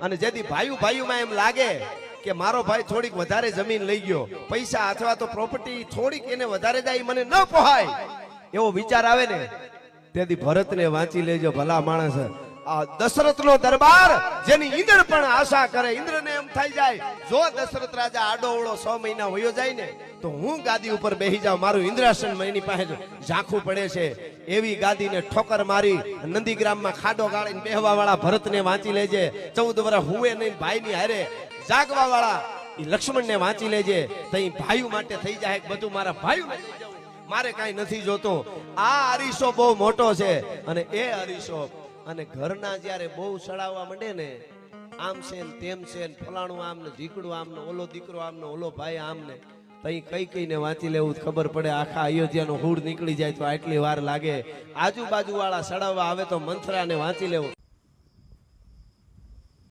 અને જેથી ભાઈમાં એમ લાગે કે મારો ભાઈ થોડીક વધારે જમીન લઈ ગયો, પૈસા અથવા તો પ્રોપર્ટી થોડીક એને વધારે જાય, મને ન પોહાય એવો વિચાર આવે ને, તેથી ભરતને વાંચી લેજો ભલા માણસ. આ દશરથનો દરબાર જેની ઇન્દ્ર પણ આશા કરે, ઇન્દ્રને એમ થઈ જાય જો દશરથ રાજા આડોવળો 6 મહિના વયો જાય ને તો હું ગાદી ઉપર બેસી જાઉં, મારું ઇન્દ્રાસન એની પાસે ઝાંખું પડે છે. એવી ગાદીને ઠોકર મારી નંદીગ્રામમાં ખાડો ગાળીને બેહવા વાળા ભરતને વાંચી લેજે. 14 વર્ષ હુએ નહીં ભાઈની હારે જાગવા વાળા એ લક્ષ્મણને વાંચી લેજે. તઈ ભાઈઓ માટે થઈ જાય બધું, મારા ભાઈઓ મારે કાંઈ નથી જોતો. આ અરીસો બહુ મોટો છે અને એ અરીસો અને ઘરના જ્યારે બહુ સડાવવા માંડે ને, આમ છે ને તેમ છે ને ફલાણું આમ ને ઢીકડું આમ ને ઓલો દીકરો આમ ને ઓલો ભાઈ આમ ને, તઈ કઈ કઈને વાંચી લેવું ખબર પડે. આખા અયોધ્યાનો હૂડ નીકળી જાય તો આટલી વાર લાગે. આજુબાજુ વાળા સડાવવા આવે તો મંથરાને વાંચી લેવું.